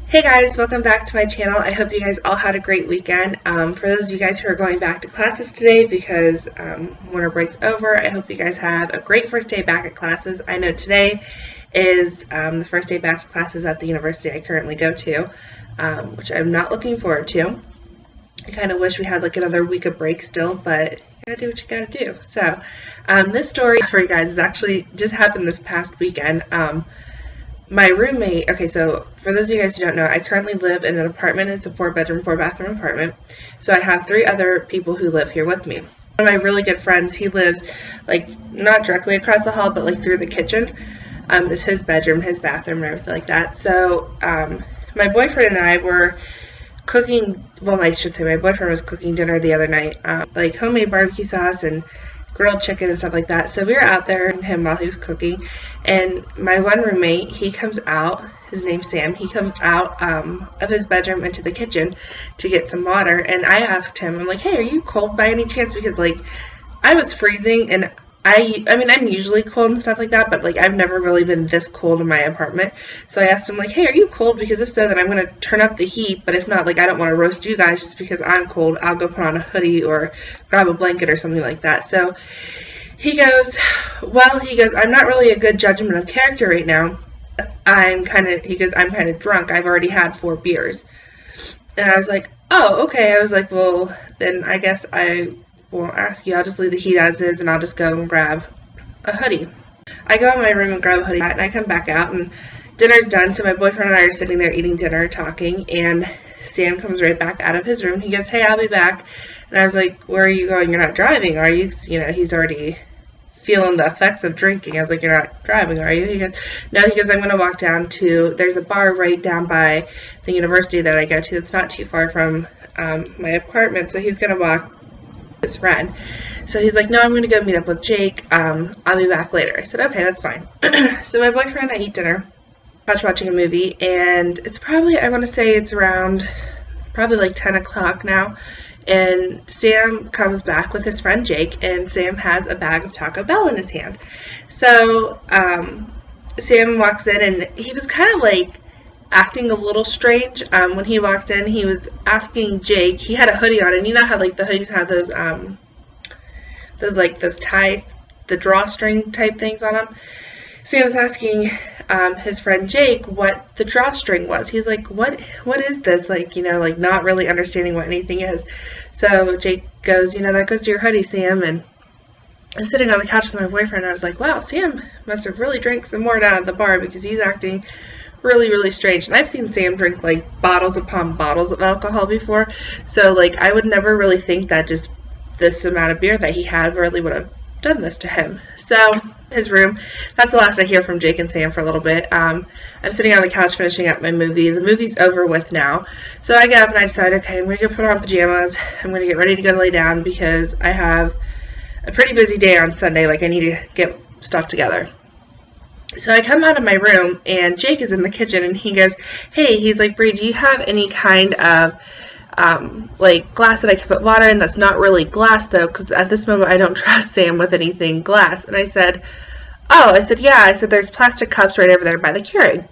Hey guys, welcome back to my channel. I hope you guys all had a great weekend. For those of you guys who are going back to classes today because winter break's over, I hope you guys have a great first day back at classes. I know today is the first day back to classes at the university I currently go to, which I'm not looking forward to. I kind of wish we had like another week of break still, but you gotta do what you gotta do. So this story for you guys is actually just happened this past weekend. My roommate, okay, so for those of you guys who don't know, I currently live in an apartment. It's a 4-bedroom, 4-bathroom apartment. So I have 3 other people who live here with me. One of my really good friends, he lives like not directly across the hall, but like through the kitchen. Is his bedroom, his bathroom, and everything like that. So my boyfriend and I were cooking, well, I should say my boyfriend was cooking dinner the other night, like homemade barbecue sauce and grilled chicken and stuff like that. So we were out there and him while he was cooking, and my one roommate, he comes out, his name's Sam, he comes out of his bedroom into the kitchen to get some water, and I asked him, I'm like, hey, are you cold by any chance? Because like I was freezing, and I mean, I'm usually cold and stuff like that, but like I've never really been this cold in my apartment. So I asked him like, hey, are you cold? Because if so, then I'm going to turn up the heat, but if not, like I don't want to roast you guys just because I'm cold. I'll go put on a hoodie or grab a blanket or something like that. So he goes, well, I'm not really a good judgment of character right now. I'm kind of drunk. I've already had 4 beers. And I was like, oh, okay. I was like, well, then I guess I won't ask you. I'll just leave the heat as is, and I'll just go and grab a hoodie. I go in my room and grab a hoodie, and I come back out, and dinner's done. So my boyfriend and I are sitting there eating dinner, talking, and Sam comes right back out of his room. He goes, hey, I'll be back. And I was like, where are you going? You're not driving, are you? You know, he's already feeling the effects of drinking. I was like, you're not driving, are you? He goes, no. He goes, I'm going to walk down to, there's a bar right down by the university that I go to. It's not too far from my apartment. So he's going to walk his friend. So he's like, no, I'm going to go meet up with Jake. I'll be back later. I said, okay, that's fine. So my boyfriend and I eat dinner, watching a movie, and it's probably, I want to say it's around probably like 10 o'clock now. And Sam comes back with his friend Jake, and Sam has a bag of Taco Bell in his hand. So Sam walks in, and he was kind of like acting a little strange. When he walked in, he was asking Jake, he had a hoodie on, and you know how like the hoodies have those the drawstring type things on them. Sam was asking his friend Jake what the drawstring was. He's like, what is this? Like, you know, like not really understanding what anything is. So Jake goes, you know, that goes to your hoodie, Sam. And I'm sitting on the couch with my boyfriend, and I was like, wow, Sam must have really drank some more down at the bar because he's acting really, really strange. And I've seen Sam drink like bottles upon bottles of alcohol before. So like I would never really think that just this amount of beer that he had really would have done this to him. So his room, that's the last I hear from Jake and Sam for a little bit. I'm sitting on the couch finishing up my movie. The movie's over with now. So I get up and I decide, okay, I'm going to go put on pajamas. I'm going to get ready to go to lay down because I have a pretty busy day on Sunday. Like I need to get stuff together. So I come out of my room, and Jake is in the kitchen, and he goes, hey, he's like, Bree, do you have any kind of like glass that I can put water in that's not really glass though, because at this moment I don't trust Sam with anything glass. And I said, oh, I said, yeah, I said, there's plastic cups right over there by the Keurig.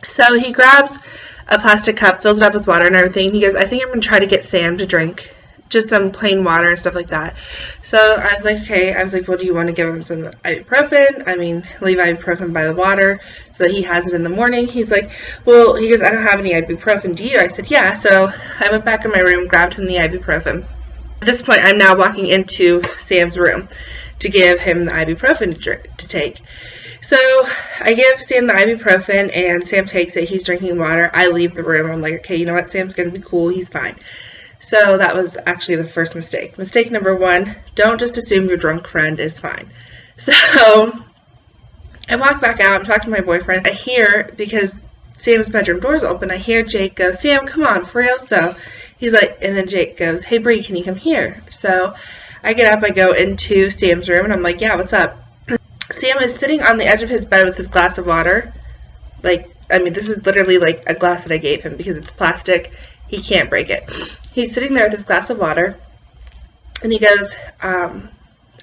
So he grabs a plastic cup, fills it up with water and everything. He goes, I think I'm going to try to get Sam to drink just some plain water and stuff like that. So I was like, okay. I was like, well, do you want to give him some ibuprofen? I mean, leave ibuprofen by the water so that he has it in the morning. He's like, well, he goes, I don't have any ibuprofen, do you? I said, yeah. So I went back in my room, grabbed him the ibuprofen. At this point, I'm now walking into Sam's room to give him the ibuprofen to take. So I give Sam the ibuprofen, and Sam takes it. He's drinking water. I leave the room. I'm like, okay, you know what? Sam's going to be cool. He's fine. So that was actually the first mistake. Mistake number 1, don't just assume your drunk friend is fine. So I walk back out and talk to my boyfriend. I hear, because Sam's bedroom door's open, I hear Jake go, Sam, come on, for real? So he's like, and then Jake goes, hey, Bree, can you come here? So I get up, I go into Sam's room, and I'm like, yeah, what's up? Sam is sitting on the edge of his bed with his glass of water. Like, I mean, this is literally like a glass that I gave him because it's plastic. He can't break it. He's sitting there with his glass of water, and he goes,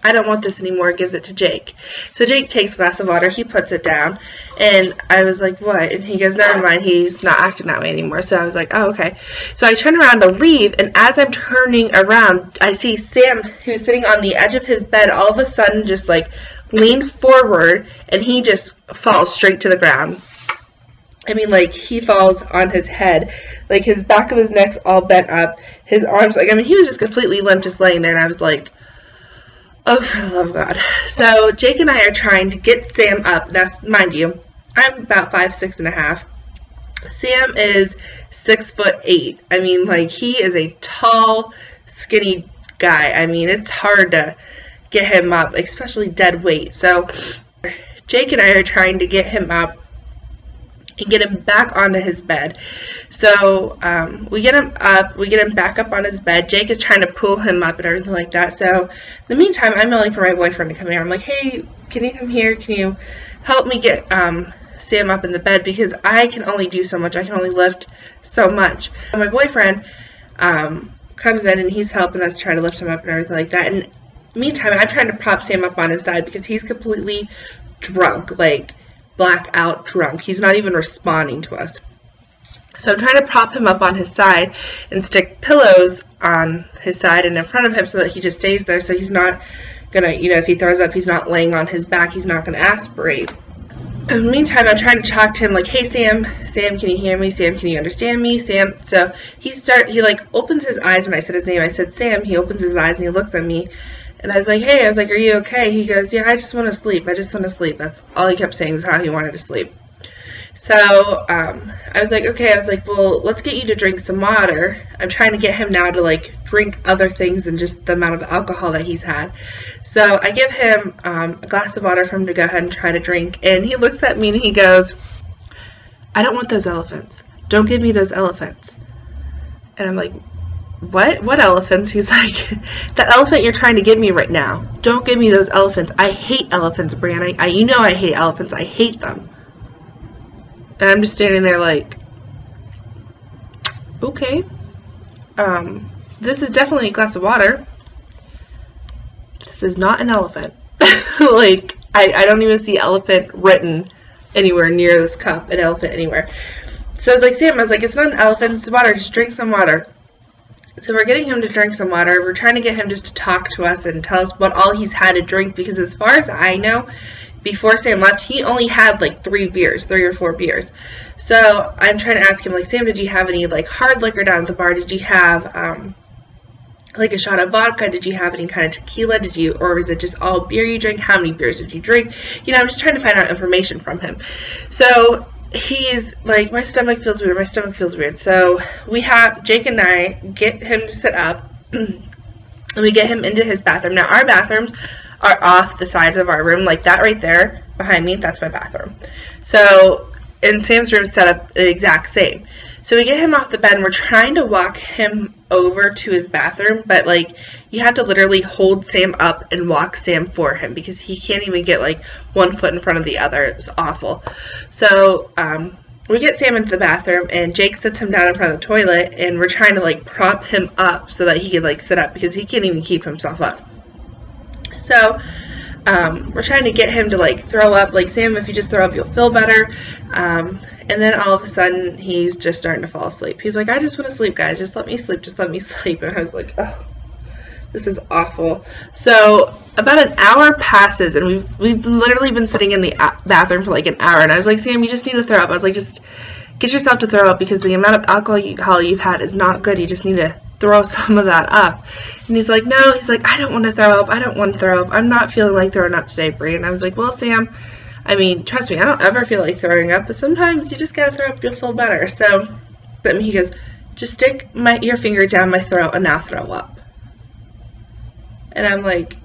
I don't want this anymore, gives it to Jake. So Jake takes a glass of water, he puts it down, and I was like, what? And he goes, never mind, he's not acting that way anymore. So I was like, oh, okay. So I turn around to leave, and as I'm turning around, I see Sam, who's sitting on the edge of his bed, all of a sudden just like lean forward, and he just falls straight to the ground. I mean, like, he falls on his head, like, his back of his neck's all bent up, his arms, like, I mean, he was just completely limp, just laying there, and I was like, oh, for the love of God. So Jake and I are trying to get Sam up. Now, mind you, I'm about 5'6½". Sam is 6'8". I mean, like, he is a tall, skinny guy. I mean, it's hard to get him up, especially dead weight. So Jake and I are trying to get him up and get him back onto his bed. So we get him up, we get him back up on his bed. Jake is trying to pull him up and everything like that. So in the meantime, I'm yelling for my boyfriend to come here. I'm like, hey, can you come here? Can you help me get Sam up in the bed? Because I can only do so much. I can only lift so much. And my boyfriend comes in and he's helping us try to lift him up and everything like that. And in the meantime, I'm trying to prop Sam up on his side because he's completely drunk, like blackout drunk. He's not even responding to us. So I'm trying to prop him up on his side and stick pillows on his side and in front of him so that he just stays there, so he's not gonna, you know, if he throws up, he's not laying on his back, he's not gonna aspirate. In the meantime, I'm trying to talk to him like, hey Sam, can you hear me? Sam, can you understand me? Sam. So he like opens his eyes when I said his name. I said Sam. He opens his eyes and he looks at me. And I was like, hey, are you okay? He goes, yeah, I just want to sleep. That's all he kept saying was how he wanted to sleep. So I was like, okay. I was like, well, let's get you to drink some water. I'm trying to get him now to like drink other things than just the amount of alcohol that he's had. So I give him a glass of water for him to go ahead and try to drink. And he looks at me and he goes, I don't want those elephants. Don't give me those elephants. And I'm like, what elephants? He's like, the elephant you're trying to give me right now. Don't give me those elephants. I hate elephants, Brianna. You know I hate elephants. I hate them. And I'm just standing there like, okay. This is definitely a glass of water. This is not an elephant. Like, I don't even see elephant written anywhere near this cup, an elephant anywhere. So I was like, Sam, it's not an elephant, it's water. Just drink some water. So we're getting him to drink some water. We're trying to get him just to talk to us and tell us what all he's had to drink, because as far as I know, before Sam left, he only had like 3 or 4 beers. So I'm trying to ask him, like, Sam, did you have any like hard liquor down at the bar? Did you have like a shot of vodka? Did you have any kind of tequila? Or was it just all beer you drank? How many beers did you drink? You know, I'm just trying to find out information from him. So he's like, my stomach feels weird. So Jake and I get him to sit up and we get him into his bathroom. Now our bathrooms are off the sides of our room, like that right there behind me, that's my bathroom. So, and Sam's room is set up the exact same. So we get him off the bed and we're trying to walk him over to his bathroom, but like you have to literally hold Sam up and walk Sam for him because he can't even get like one foot in front of the other. It was awful. So we get Sam into the bathroom and Jake sits him down in front of the toilet and we're trying to like prop him up so that he can like sit up because he can't even keep himself up. So we're trying to get him to like throw up, like, Sam, if you just throw up you'll feel better. And then all of a sudden he's just starting to fall asleep. He's like, I just want to sleep, guys, just let me sleep. And I was like, oh, this is awful. So about an hour passes and we've literally been sitting in the bathroom for like an hour, and I was like, Sam, you just need to throw up. I was like, just get yourself to throw up because the amount of alcohol you've had is not good. You just need to throw some of that up. And he's like, no, I don't want to throw up. I'm not feeling like throwing up today, Brie. And I was like, well, Sam, I mean, trust me, I don't ever feel like throwing up, but sometimes you just gotta throw up, you'll feel better. So he goes, just stick your finger down my throat and now throw up. And I'm like,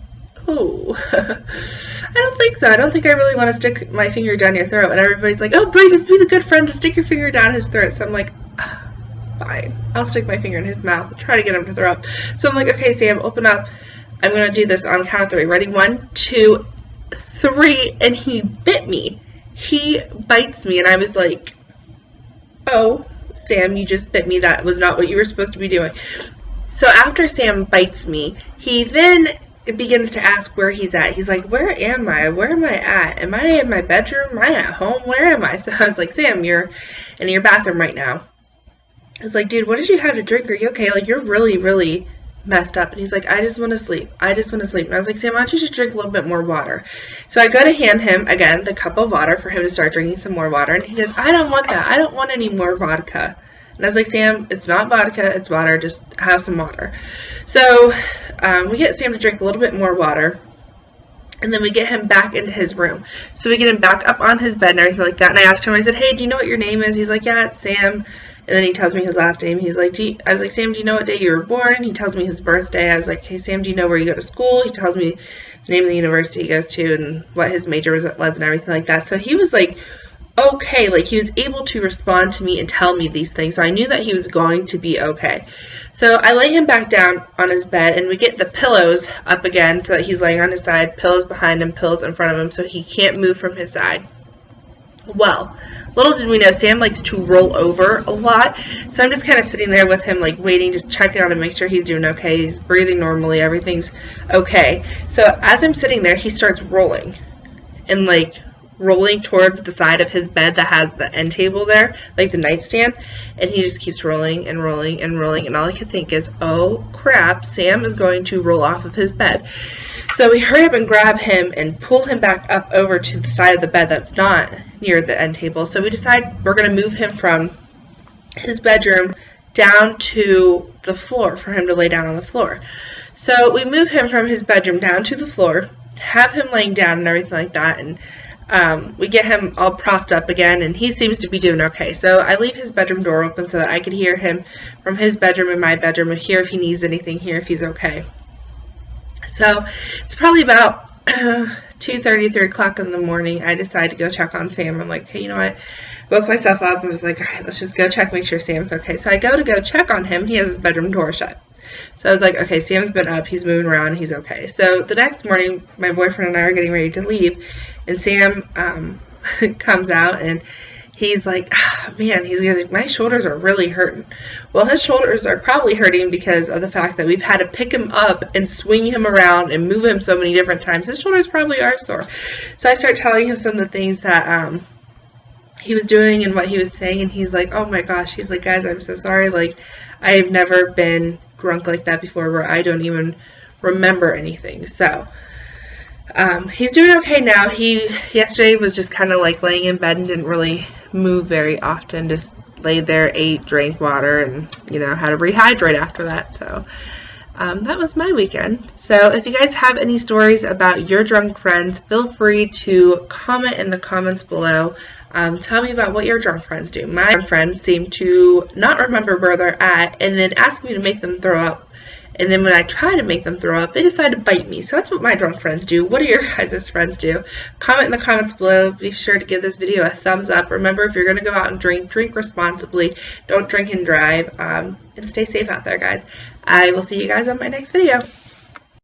oh, I don't think so. I don't think I really want to stick my finger down your throat. And everybody's like, oh, Brie, just be the good friend, just stick your finger down his throat. So I'm like, fine, I'll stick my finger in his mouth, try to get him to throw up. So I'm like, okay, Sam, open up. I'm going to do this on count of 3. Ready? 1, 2, 3. And he bit me. He bites me. And I was like, oh, Sam, you just bit me. That was not what you were supposed to be doing. So after Sam bites me, he then it begins to ask where he's at. He's like, where am I? Where am I at? Am I in my bedroom? Am I at home? Where am I? So I was like, Sam, you're in your bathroom right now. I was like, dude, what did you have to drink? Are you okay? Like, you're really, really messed up. And he's like, I just want to sleep. I just want to sleep. And I was like, Sam, why don't you just drink a little bit more water? So I go to hand him, again, the cup of water for him to start drinking some more water. And he goes, I don't want that. I don't want any more vodka. And I was like, Sam, it's not vodka, it's water. Just have some water. So we get Sam to drink a little bit more water. And then we get him back into his room. So we get him back up on his bed and everything like that. And I asked him, I said, hey, do you know what your name is? He's like, yeah, it's Sam. And then he tells me his last name. He's like, I was like, Sam, do you know what day you were born? He tells me his birthday. I was like, hey, Sam, do you know where you go to school? He tells me the name of the university he goes to and what his major was and everything like that. So he was like, okay, like he was able to respond to me and tell me these things. So I knew that he was going to be okay. So I lay him back down on his bed, and we get the pillows up again so that he's laying on his side, pillows behind him, pillows in front of him, so he can't move from his side. Well, little did we know, Sam likes to roll over a lot, so I'm just kind of sitting there with him, like waiting, just checking on him, make sure he's doing okay, he's breathing normally, everything's okay. So as I'm sitting there, he starts rolling, and like rolling towards the side of his bed that has the end table there, like the nightstand, and he just keeps rolling and rolling and rolling, and all I could think is, oh crap, Sam is going to roll off of his bed. So we hurry up and grab him and pull him back up over to the side of the bed that's not near the end table. So we decide we're going to move him from his bedroom down to the floor for him to lay down on the floor. So we move him from his bedroom down to the floor, have him laying down and everything like that, and we get him all propped up again, and he seems to be doing okay. So I leave his bedroom door open so that I could hear him from his bedroom and my bedroom, and hear if he needs anything, hear if he's okay. So it's probably about 2:30, 3 o'clock in the morning. I decide to go check on Sam. I'm like, hey, you know what? Woke myself up. I was like, all right, let's just go check, make sure Sam's okay. So I go to check on him. He has his bedroom door shut. So I was like, okay, Sam's been up. He's moving around. He's okay. So the next morning, my boyfriend and I are getting ready to leave, and Sam comes out, and he's like, oh, man, he's like, my shoulders are really hurting. Well, his shoulders are probably hurting because of the fact that we've had to pick him up and swing him around and move him so many different times. His shoulders probably are sore. So I start telling him some of the things that he was doing and what he was saying, and he's like, oh my gosh, he's like, guys, I'm so sorry. Like, I've never been drunk like that before where I don't even remember anything. So he's doing okay now. He yesterday was just kind of like laying in bed and didn't really move very often, just laid there, ate, drank water, and you know, had to rehydrate after that. So that was my weekend. So if you guys have any stories about your drunk friends, feel free to comment in the comments below. Tell me about what your drunk friends do. My friends seem to not remember where they're at and then ask me to make them throw up. And then when I try to make them throw up, they decide to bite me. So that's what my drunk friends do. What do your guys' friends do? Comment in the comments below. Be sure to give this video a thumbs up. Remember, if you're going to go out and drink responsibly. Don't drink and drive. And stay safe out there, guys. I will see you guys on my next video.